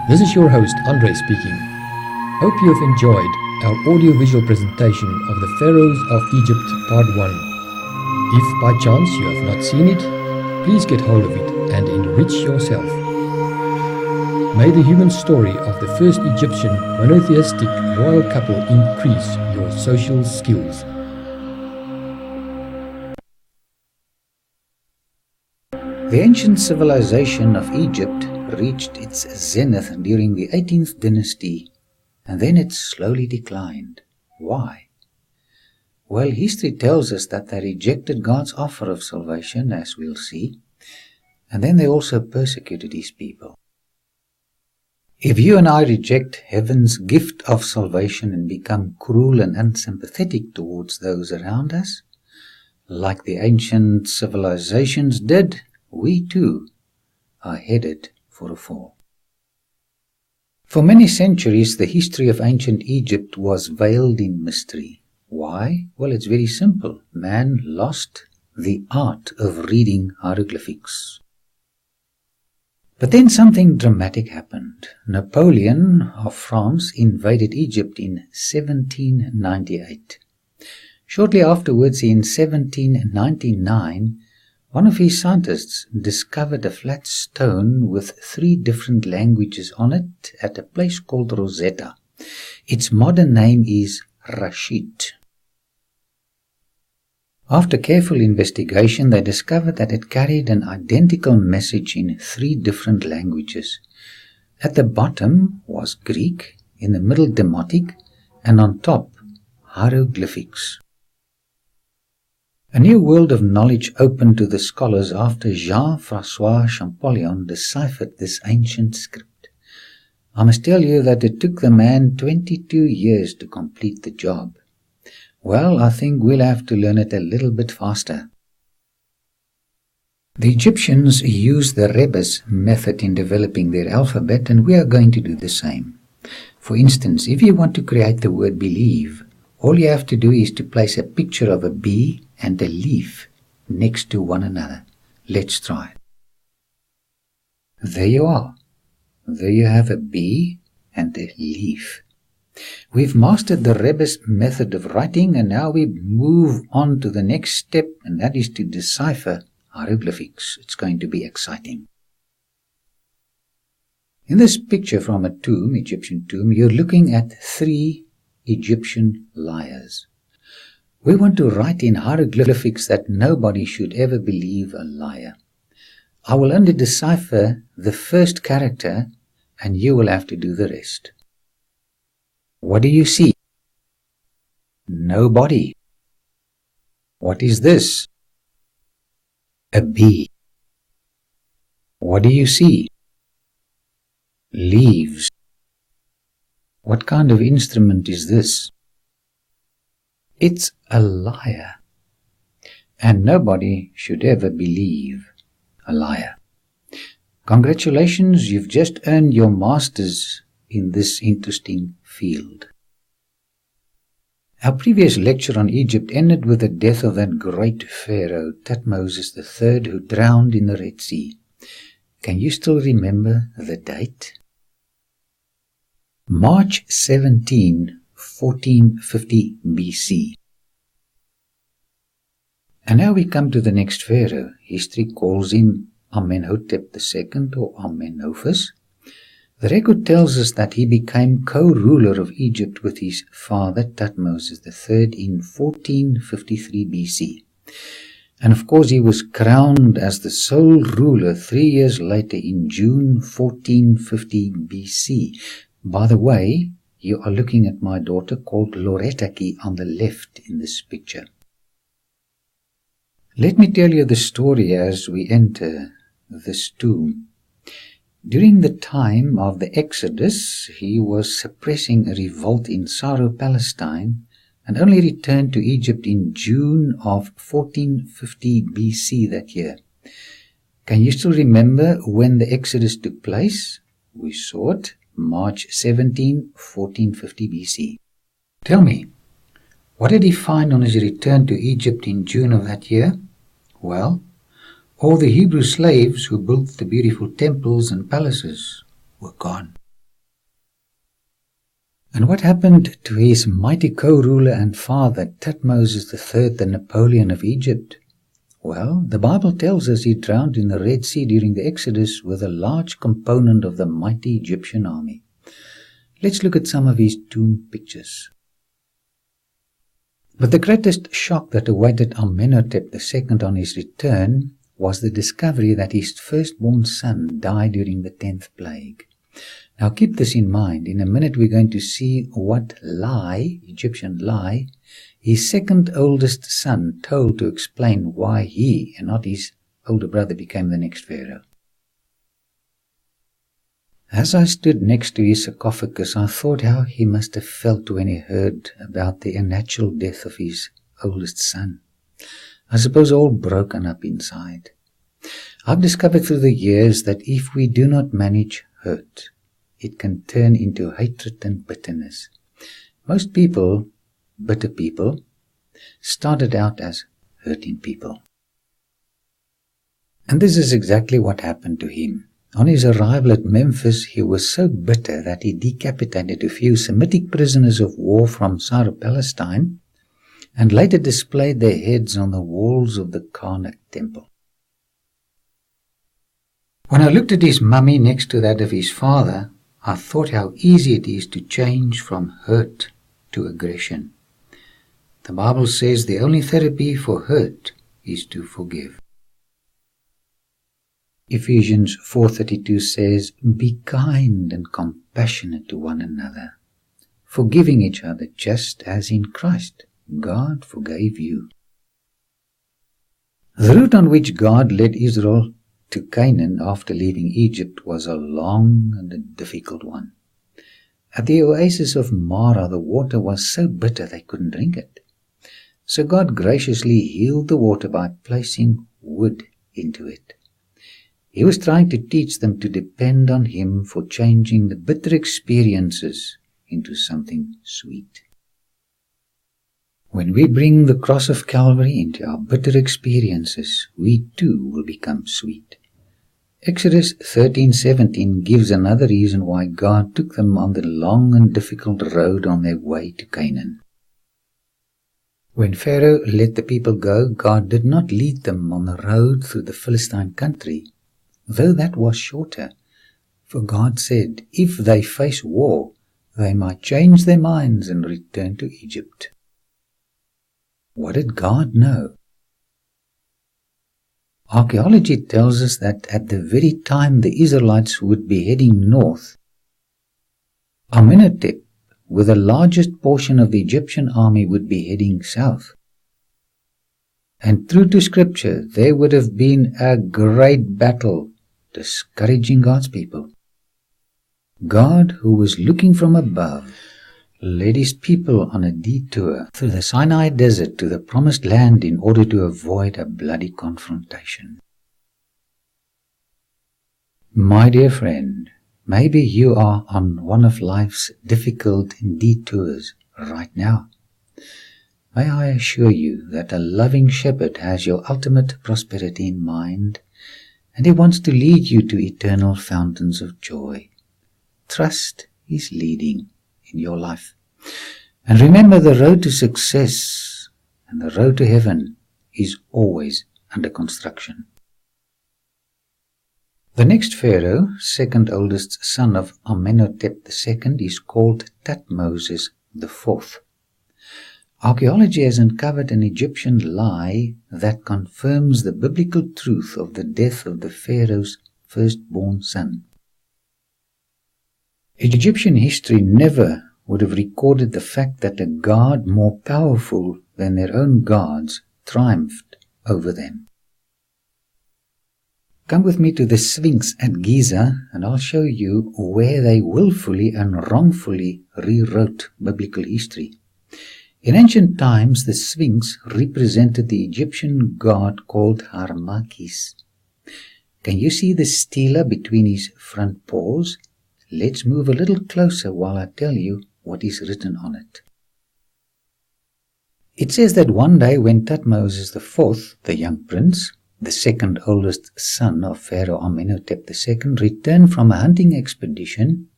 This is your host, Andre speaking. Hope you have enjoyed our audio-visual presentation of the Pharaohs of Egypt Part 1. If by chance you have not seen it, please get hold of it and enrich yourself. May the human story of the first Egyptian monotheistic royal couple increase your social skills. The ancient civilization of Egypt reached its zenith during the 18th dynasty, and then it slowly declined. Why? Well, history tells us that they rejected God's offer of salvation, as we'll see, and then they also persecuted his people. If you and I reject heaven's gift of salvation and become cruel and unsympathetic towards those around us, like the ancient civilizations did, we too are headed for a fall. For many centuries, the history of ancient Egypt was veiled in mystery. Why? Well, it's very simple. Man lost the art of reading hieroglyphics. But then something dramatic happened. Napoleon of France invaded Egypt in 1798. Shortly afterwards, in 1799, one of his scientists discovered a flat stone with 3 different languages on it at a place called Rosetta. Its modern name is Rashid. After careful investigation, they discovered that it carried an identical message in 3 different languages. At the bottom was Greek, in the middle Demotic, and on top hieroglyphics. A new world of knowledge opened to the scholars after Jean-François Champollion deciphered this ancient script. I must tell you that it took the man 22 years to complete the job. Well, I think we'll have to learn it a little bit faster. The Egyptians used the rebus method in developing their alphabet, and we are going to do the same. For instance, if you want to create the word believe, all you have to do is to place a picture of a bee and a leaf next to one another. Let's try. There you are. There you have a bee and a leaf. We've mastered the rebus method of writing, and now we move on to the next step, and that is to decipher hieroglyphics. It's going to be exciting. In this picture from a tomb, Egyptian tomb, you're looking at 3 Egyptian liars. We want to write in hieroglyphics that nobody should ever believe a liar. I will only decipher the first character, and you will have to do the rest. What do you see? Nobody. What is this? A bee. What do you see? Leaves. What kind of instrument is this? It's a liar. And nobody should ever believe a liar. Congratulations, you've just earned your master's in this interesting field. Our previous lecture on Egypt ended with the death of that great pharaoh, Thutmose III, who drowned in the Red Sea. Can you still remember the date? March 17, 1450 BC. And now we come to the next pharaoh. History calls him Amenhotep II or Amenophis. The record tells us that he became co-ruler of Egypt with his father Thutmose III in 1453 BC. And of course he was crowned as the sole ruler 3 years later in June 1450 BC. By the way, you are looking at my daughter called Loretaki on the left in this picture. Let me tell you the story as we enter this tomb. During the time of the Exodus, he was suppressing a revolt in Syro-Palestine and only returned to Egypt in June of 1450 BC that year. Can you still remember when the Exodus took place? We saw it, March 17, 1450 BC. Tell me, what did he find on his return to Egypt in June of that year? Well, all the Hebrew slaves who built the beautiful temples and palaces were gone. And what happened to his mighty co-ruler and father, Pt.2, the Napoleon of Egypt? Well, the Bible tells us he drowned in the Red Sea during the Exodus with a large component of the mighty Egyptian army. Let's look at some of his tomb pictures. But the greatest shock that awaited Amenhotep II on his return was the discovery that his firstborn son died during the 10th plague. Now keep this in mind. In a minute we're going to see what lie, Egyptian lie, his second oldest son told to explain why he and not his older brother became the next pharaoh. As I stood next to his sarcophagus, I thought how he must have felt when he heard about the unnatural death of his oldest son. I suppose all broken up inside. I've discovered through the years that if we do not manage hurt, it can turn into hatred and bitterness. Most people, bitter people, started out as hurting people. And this is exactly what happened to him. On his arrival at Memphis, he was so bitter that he decapitated a few Semitic prisoners of war from Syro-Palestine and later displayed their heads on the walls of the Karnak temple. When I looked at his mummy next to that of his father, I thought how easy it is to change from hurt to aggression. The Bible says the only therapy for hurt is to forgive. Ephesians 4:32 says, "Be kind and compassionate to one another, forgiving each other just as in Christ God forgave you." The route on which God led Israel to Canaan after leaving Egypt was a long and a difficult one. At the oasis of Marah, the water was so bitter they couldn't drink it. So God graciously healed the water by placing wood into it. He was trying to teach them to depend on Him for changing the bitter experiences into something sweet. When we bring the cross of Calvary into our bitter experiences, we too will become sweet. Exodus 13:17 gives another reason why God took them on the long and difficult road on their way to Canaan. When Pharaoh let the people go, God did not lead them on the road through the Philistine country, though that was shorter. For God said, if they face war, they might change their minds and return to Egypt. What did God know? Archaeology tells us that at the very time the Israelites would be heading north, Amenhotep, with the largest portion of the Egyptian army, would be heading south. And true to Scripture, there would have been a great battle, discouraging God's people. God, who was looking from above, led His people on a detour through the Sinai desert to the Promised Land in order to avoid a bloody confrontation. My dear friend, maybe you are on one of life's difficult detours right now. May I assure you that a loving shepherd has your ultimate prosperity in mind, and He wants to lead you to eternal fountains of joy. Trust His leading in your life. And remember, the road to success and the road to heaven is always under construction. The next pharaoh, second oldest son of Amenhotep II, is called Thutmose IV. Archaeology has uncovered an Egyptian lie that confirms the biblical truth of the death of the pharaoh's firstborn son. Egyptian history never would have recorded the fact that a god more powerful than their own gods triumphed over them. Come with me to the Sphinx at Giza, and I'll show you where they willfully and wrongfully rewrote biblical history. In ancient times, the Sphinx represented the Egyptian god called Harmakis. Can you see the stela between his front paws? Let's move a little closer while I tell you what is written on it. It says that one day when Thutmose IV, the young prince, the second oldest son of Pharaoh Amenhotep II, returned from a hunting expedition,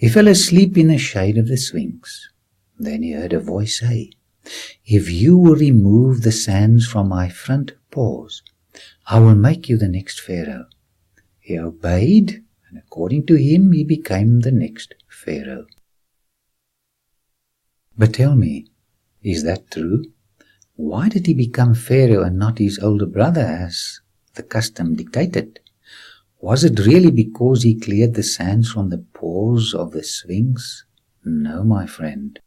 He fell asleep in the shade of the Sphinx. Then he heard a voice say, "If you will remove the sands from my front paws, I will make you the next Pharaoh." He obeyed, and according to him, he became the next Pharaoh. But tell me, is that true? Why did he become Pharaoh and not his older brother as the custom dictated? Was it really because he cleared the sands from the paws of the Sphinx? No, my friend.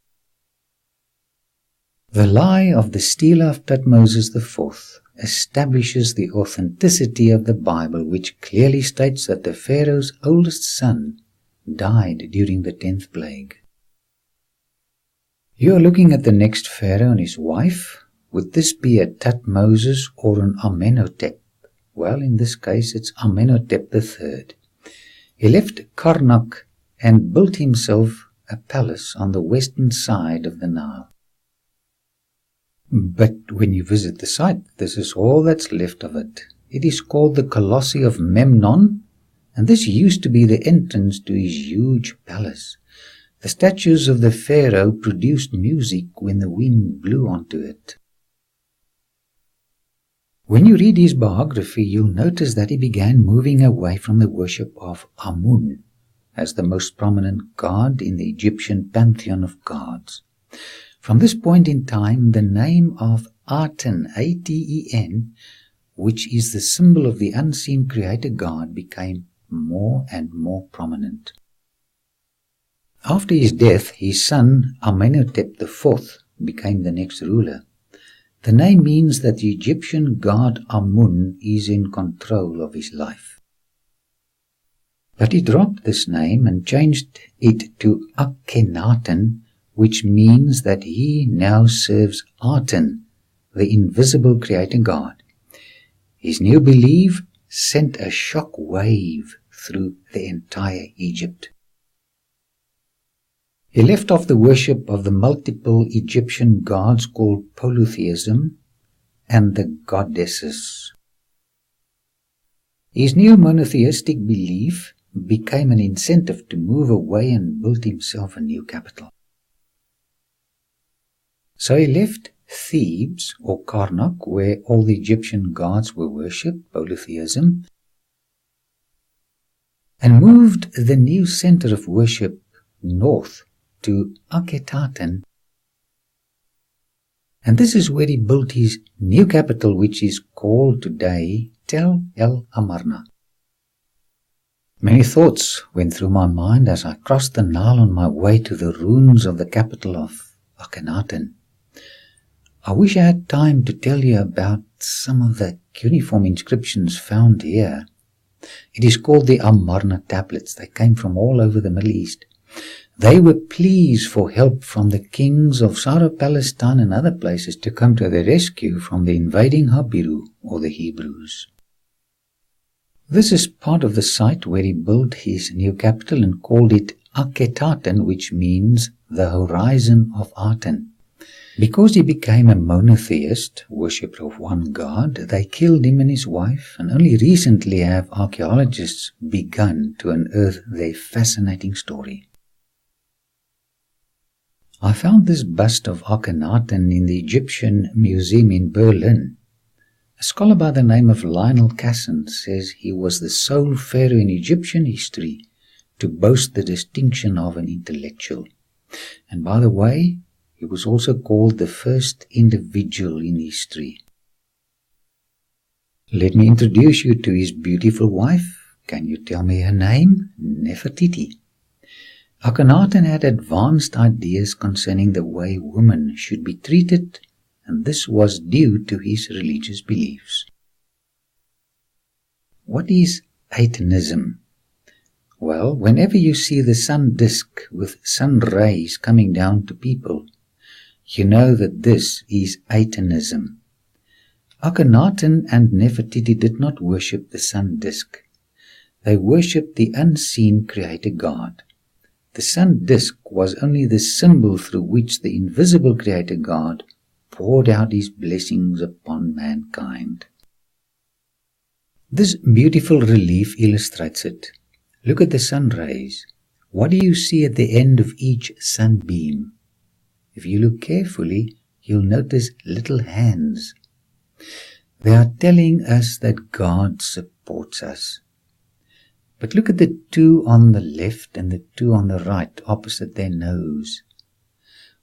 The lie of the stela of Thutmose IV establishes the authenticity of the Bible, which clearly states that the Pharaoh's oldest son died during the 10th plague. You are looking at the next Pharaoh and his wife. Would this be a Thutmose or an Amenhotep? Well, in this case, it's Amenhotep III. He left Karnak and built himself a palace on the western side of the Nile. But when you visit the site, this is all that's left of it. It is called the Colossi of Memnon, and this used to be the entrance to his huge palace. The statues of the pharaoh produced music when the wind blew onto it. When you read his biography, you'll notice that he began moving away from the worship of Amun as the most prominent god in the Egyptian pantheon of gods. From this point in time, the name of Aten, A-T-E-N, which is the symbol of the unseen creator god, became more and more prominent. After his death, his son Amenhotep IV became the next ruler. The name means that the Egyptian god Amun is in control of his life. But he dropped this name and changed it to Akhenaten, which means that he now serves Aten, the invisible creator god. His new belief sent a shock wave through the entire Egypt. He left off the worship of the multiple Egyptian gods called polytheism and the goddesses. His new monotheistic belief became an incentive to move away and build himself a new capital. So he left Thebes or Karnak, where all the Egyptian gods were worshipped, polytheism, and moved the new center of worship north to Akhetaten, and this is where he built his new capital, which is called today Tel El Amarna. Many thoughts went through my mind as I crossed the Nile on my way to the ruins of the capital of Akhenaten. I wish I had time to tell you about some of the cuneiform inscriptions found here. It is called the Amarna tablets. They came from all over the Middle East. They were pleas for help from the kings of Syro-Palestine and other places to come to their rescue from the invading Habiru or the Hebrews. This is part of the site where he built his new capital and called it Akhetaten, which means the horizon of Aten. Because he became a monotheist, worshipper of one god, they killed him and his wife, and only recently have archaeologists begun to unearth their fascinating story. I found this bust of Akhenaten in the Egyptian Museum in Berlin. A scholar by the name of Lionel Casson says he was the sole pharaoh in Egyptian history to boast the distinction of an intellectual. And by the way, he was also called the first individual in history. Let me introduce you to his beautiful wife. Can you tell me her name? Nefertiti. Akhenaten had advanced ideas concerning the way women should be treated, and this was due to his religious beliefs. What is Atenism? Well, whenever you see the sun disk with sun rays coming down to people, you know that this is Atenism. Akhenaten and Nefertiti did not worship the sun disk. They worshipped the unseen creator god. The sun disk was only the symbol through which the invisible creator god poured out his blessings upon mankind. This beautiful relief illustrates it. Look at the sun rays. What do you see at the end of each sunbeam? If you look carefully, you'll notice little hands. They are telling us that God supports us. But look at the two on the left and the two on the right, opposite their nose.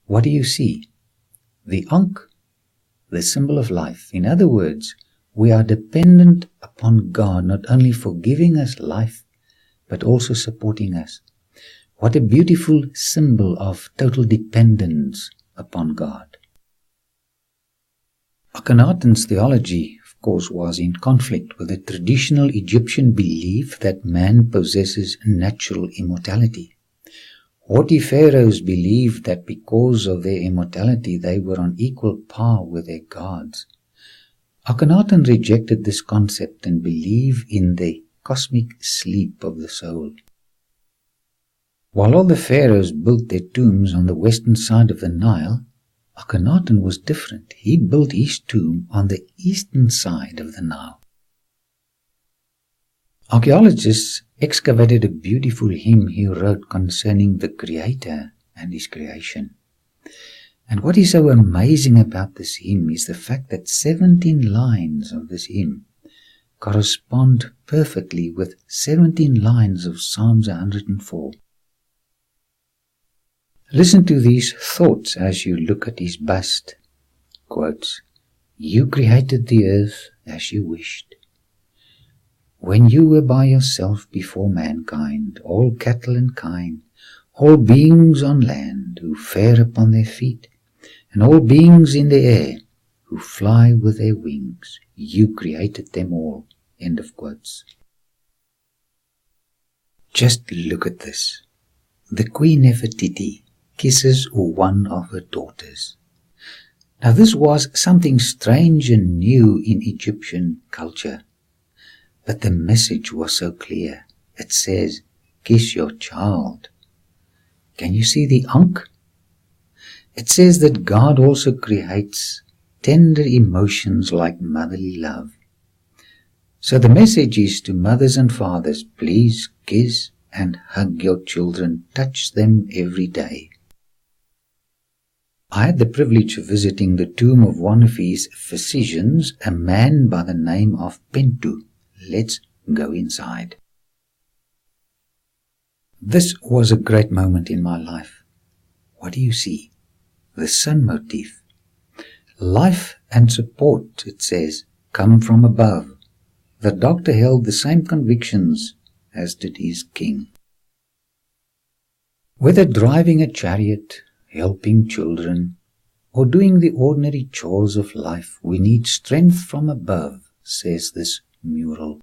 What do you see? The ankh, the symbol of life. In other words, we are dependent upon God, not only for giving us life, but also supporting us. What a beautiful symbol of total dependence upon God. Akhenaten's theology, of course, was in conflict with the traditional Egyptian belief that man possesses natural immortality. Haughty pharaohs believed that because of their immortality they were on equal par with their gods. Akhenaten rejected this concept and believed in the cosmic sleep of the soul. While all the pharaohs built their tombs on the western side of the Nile, Akhenaten was different. He built his tomb on the eastern side of the Nile. Archaeologists excavated a beautiful hymn he wrote concerning the Creator and His creation. And what is so amazing about this hymn is the fact that 17 lines of this hymn correspond perfectly with 17 lines of Psalms 104. Listen to these thoughts as you look at his bust. Quotes, "You created the earth as you wished. When you were by yourself before mankind, all cattle and kine, all beings on land who fare upon their feet, and all beings in the air who fly with their wings, you created them all." End of quotes. Just look at this. The Queen Nefertiti kisses one of her daughters. Now this was something strange and new in Egyptian culture. But the message was so clear. It says, kiss your child. Can you see the ankh? It says that God also creates tender emotions like motherly love. So the message is to mothers and fathers, please kiss and hug your children, touch them every day. I had the privilege of visiting the tomb of one of his physicians, a man by the name of Pt.2. Let's go inside. This was a great moment in my life. What do you see? The sun motif. Life and support, it says, come from above. The doctor held the same convictions as did his king. Whether driving a chariot, helping children, or doing the ordinary chores of life, we need strength from above, says this mural.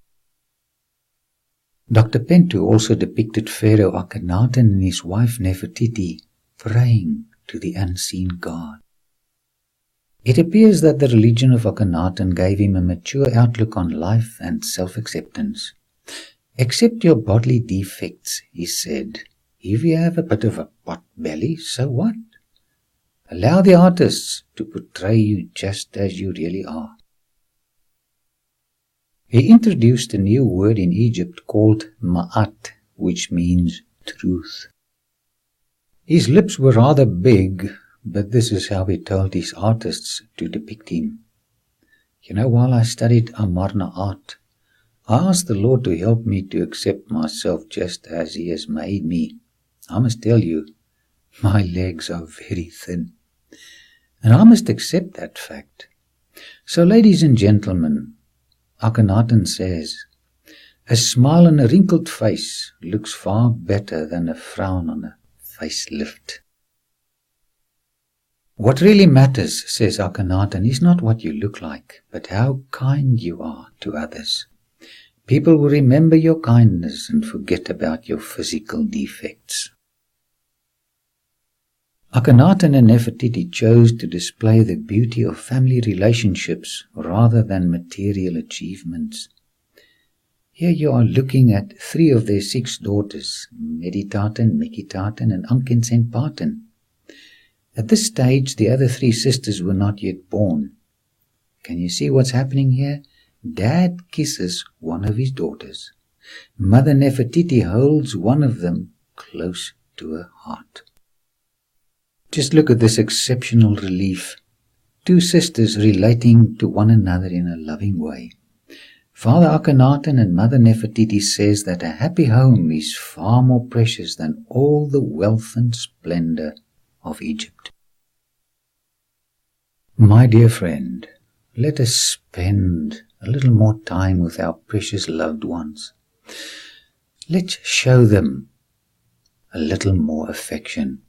Dr. Pt.2 also depicted Pharaoh Akhenaten and his wife Nefertiti praying to the unseen God. It appears that the religion of Akhenaten gave him a mature outlook on life and self-acceptance. Accept your bodily defects, he said. If you have a bit of a pot belly, so what? Allow the artists to portray you just as you really are. He introduced a new word in Egypt called ma'at, which means truth. His lips were rather big, but this is how he told his artists to depict him. While I studied Amarna art, I asked the Lord to help me to accept myself just as He has made me. I must tell you, my legs are very thin. And I must accept that fact. So, ladies and gentlemen, Akhenaten says, a smile on a wrinkled face looks far better than a frown on a facelift. What really matters, says Akhenaten, is not what you look like, but how kind you are to others. People will remember your kindness and forget about your physical defects. Akhenaten and Nefertiti chose to display the beauty of family relationships rather than material achievements. Here you are looking at 3 of their 6 daughters, Meditaten, Mekitaten, and Ankhensenpaten. At this stage, the other 3 sisters were not yet born. Can you see what's happening here? Dad kisses one of his daughters. Mother Nefertiti holds one of them close to her heart. Just look at this exceptional relief. Two sisters relating to one another in a loving way. Father Akhenaten and Mother Nefertiti says that a happy home is far more precious than all the wealth and splendor of Egypt. My dear friend, let us spend a little more time with our precious loved ones. Let's show them a little more affection.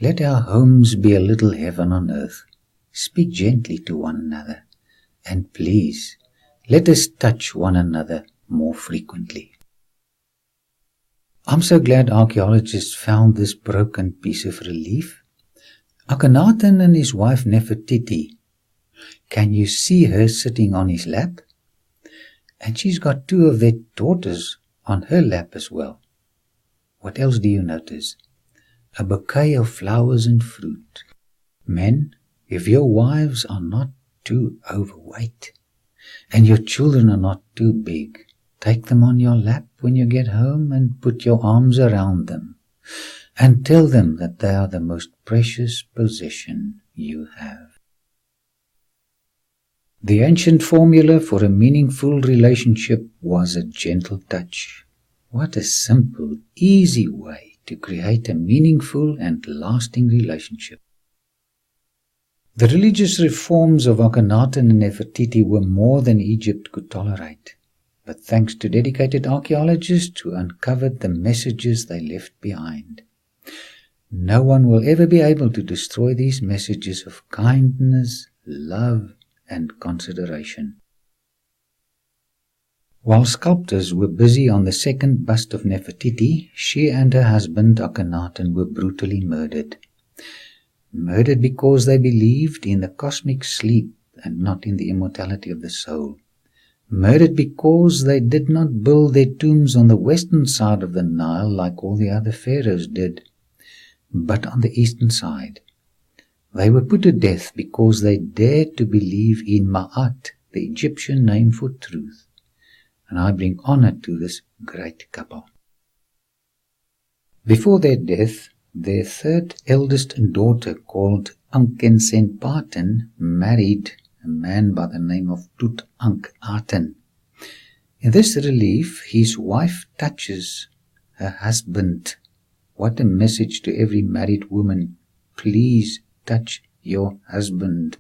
Let our homes be a little heaven on earth. Speak gently to one another, and please, let us touch one another more frequently. I'm so glad archaeologists found this broken piece of relief. Akhenaten and his wife Nefertiti. Can you see her sitting on his lap? And she's got two of their daughters on her lap as well. What else do you notice? A bouquet of flowers and fruit. Men, if your wives are not too overweight, and your children are not too big, take them on your lap when you get home and put your arms around them, and tell them that they are the most precious possession you have. The ancient formula for a meaningful relationship was a gentle touch. What a simple, easy way to create a meaningful and lasting relationship. The religious reforms of Akhenaten and Nefertiti were more than Egypt could tolerate, but thanks to dedicated archaeologists who uncovered the messages they left behind. No one will ever be able to destroy these messages of kindness, love, and consideration. While sculptors were busy on the second bust of Nefertiti, she and her husband Akhenaten were brutally murdered. Murdered because they believed in the cosmic sleep and not in the immortality of the soul. Murdered because they did not build their tombs on the western side of the Nile like all the other pharaohs did, but on the eastern side. They were put to death because they dared to believe in Ma'at, the Egyptian name for truth. And I bring honor to this great couple. Before their death, their third eldest daughter, called Ankhensenpaten, married a man by the name of Pt.2. In this relief, his wife touches her husband. What a message to every married woman. Please touch your husband.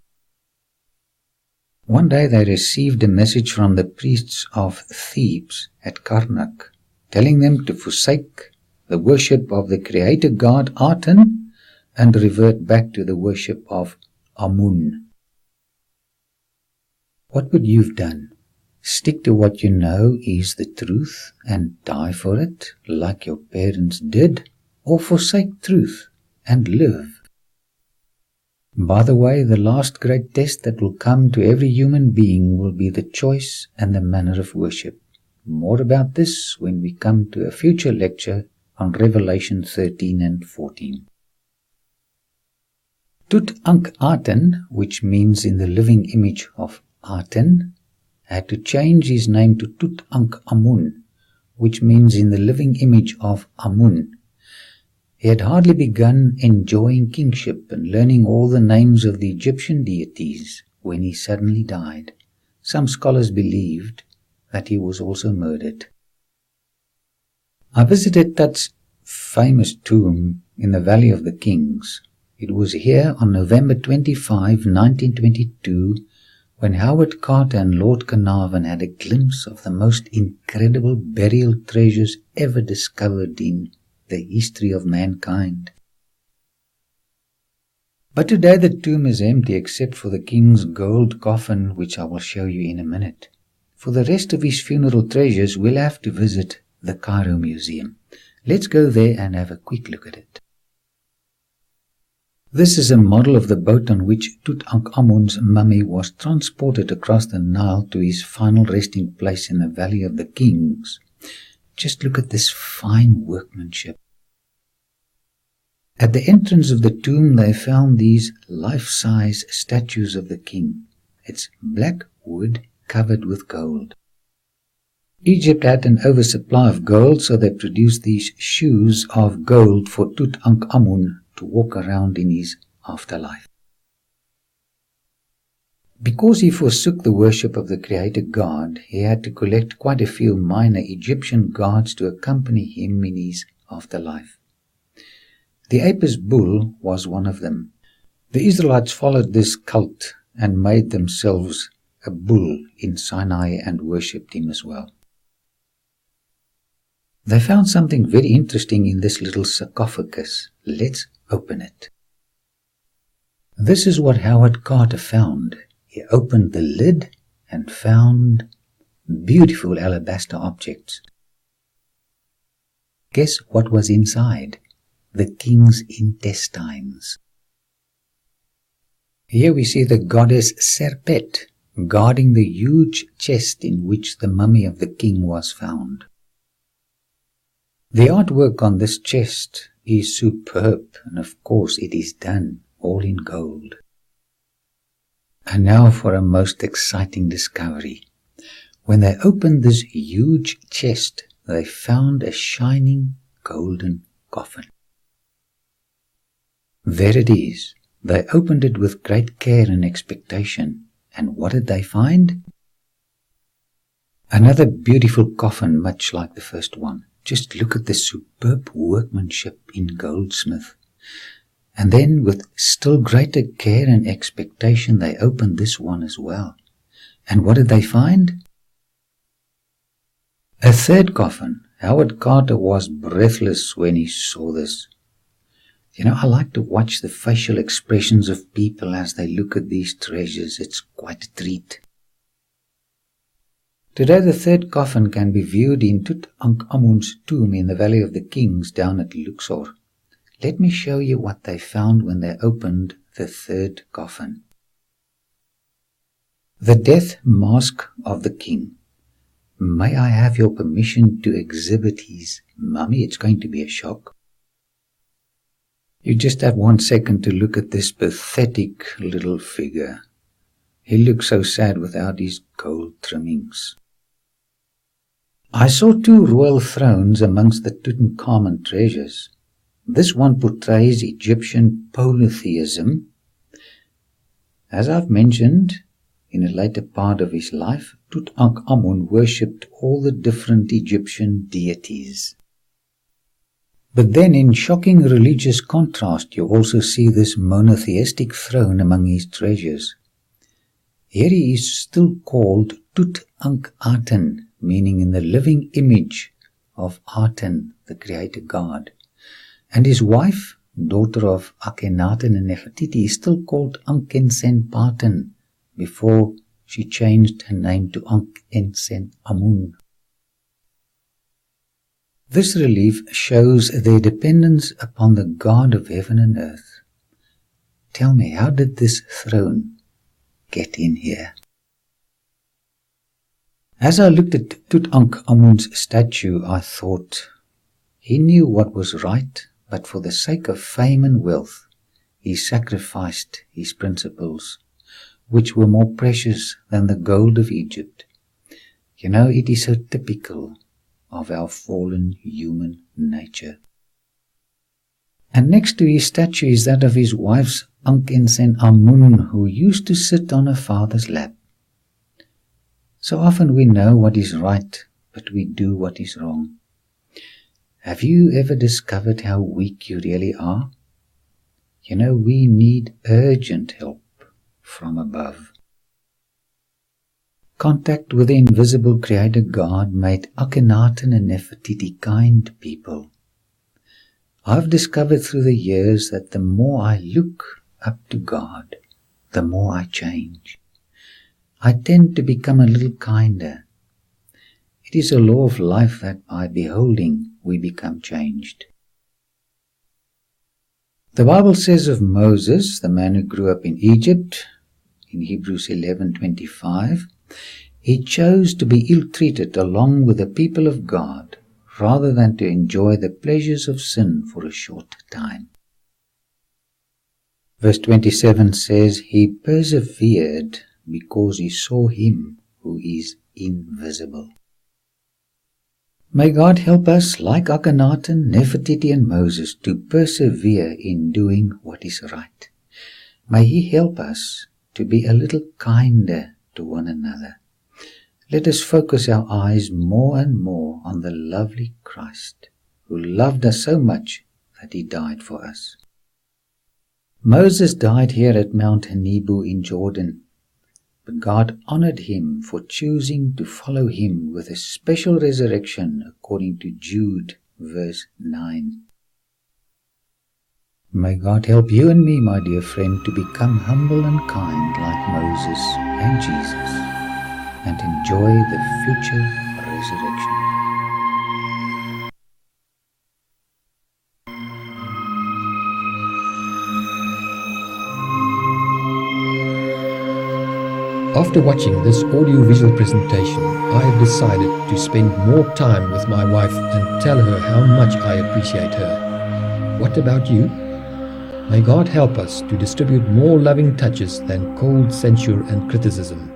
One day they received a message from the priests of Thebes at Karnak, telling them to forsake the worship of the creator god Aten and revert back to the worship of Amun. What would you have done? Stick to what you know is the truth and die for it, like your parents did, or forsake truth and live? By the way, the last great test that will come to every human being will be the choice and the manner of worship. More about this when we come to a future lecture on Revelation 13 and 14. Tutankhaten, which means in the living image of Aten, had to change his name to Tutankhamun, which means in the living image of Amun. He had hardly begun enjoying kingship and learning all the names of the Egyptian deities when he suddenly died. Some scholars believed that he was also murdered. I visited Tut's famous tomb in the Valley of the Kings. It was here on November 25, 1922, when Howard Carter and Lord Carnarvon had a glimpse of the most incredible burial treasures ever discovered in the history of mankind. But today the tomb is empty except for the king's gold coffin, which I will show you in a minute. For the rest of his funeral treasures, we'll have to visit the Cairo Museum. Let's go there and have a quick look at it. This is a model of the boat on which Tutankhamun's mummy was transported across the Nile to his final resting place in the Valley of the Kings. Just look at this fine workmanship. At the entrance of the tomb they found these life-size statues of the king. It's black wood covered with gold. Egypt had an oversupply of gold, so they produced these shoes of gold for Tutankhamun to walk around in his afterlife. Because he forsook the worship of the Creator God, he had to collect quite a few minor Egyptian gods to accompany him in his afterlife. The Apis bull was one of them. The Israelites followed this cult and made themselves a bull in Sinai and worshipped him as well. They found something very interesting in this little sarcophagus. Let's open it. This is what Howard Carter found. He opened the lid and found beautiful alabaster objects. Guess what was inside? The king's intestines. Here we see the goddess Serpet guarding the huge chest in which the mummy of the king was found. The artwork on this chest is superb, and of course it is done all in gold. And now for a most exciting discovery. When they opened this huge chest, they found a shining golden coffin. There it is. They opened it with great care and expectation. And what did they find? Another beautiful coffin, much like the first one. Just look at the superb workmanship in goldsmith. And then, with still greater care and expectation, they opened this one as well. And what did they find? A third coffin. Howard Carter was breathless when he saw this. You know, I like to watch the facial expressions of people as they look at these treasures. It's quite a treat. Today the third coffin can be viewed in Tutankhamun's tomb in the Valley of the Kings down at Luxor. Let me show you what they found when they opened the third coffin. The death mask of the king. May I have your permission to exhibit his mummy? It's going to be a shock. You just have 1 second to look at this pathetic little figure. He looks so sad without his gold trimmings. I saw 2 royal thrones amongst the Tutankhamun treasures. This one portrays Egyptian polytheism. As I've mentioned, in a later part of his life, Tutankhamun worshipped all the different Egyptian deities. But then in shocking religious contrast, you also see this monotheistic throne among his treasures. Here he is still called Tutankhaten, meaning in the living image of Aten, the creator god. And his wife, daughter of Akhenaten and Nefertiti, is still called Ankhensenpaten before she changed her name to Ankhensenamun. This relief shows their dependence upon the God of heaven and earth. Tell me, how did this throne get in here? As I looked at Tutankhamun's statue, I thought, he knew what was right, but for the sake of fame and wealth, he sacrificed his principles, which were more precious than the gold of Egypt. You know, it is so typical of our fallen human nature. And next to his statue is that of his wife's Ankhensenamun, who used to sit on her father's lap. So often we know what is right, but we do what is wrong. Have you ever discovered how weak you really are? You know, we need urgent help from above. Contact with the invisible Creator God made Akhenaten and Nefertiti kind people. I've discovered through the years that the more I look up to God, the more I change. I tend to become a little kinder. It is a law of life that by beholding we become changed. The Bible says of Moses, the man who grew up in Egypt, in Hebrews 11:25, he chose to be ill-treated along with the people of God rather than to enjoy the pleasures of sin for a short time. Verse 27 says, he persevered because he saw him who is invisible. May God help us, like Akhenaten, Nefertiti and Moses, to persevere in doing what is right. May He help us to be a little kinder to one another. Let us focus our eyes more and more on the lovely Christ, who loved us so much that He died for us. Moses died here at Mount Nebo in Jordan, but God honored him for choosing to follow Him with a special resurrection according to Jude verse 9. May God help you and me, my dear friend, to become humble and kind like Moses and Jesus, and enjoy the future resurrection. After watching this audio-visual presentation, I have decided to spend more time with my wife and tell her how much I appreciate her. What about you? May God help us to distribute more loving touches than cold censure and criticism.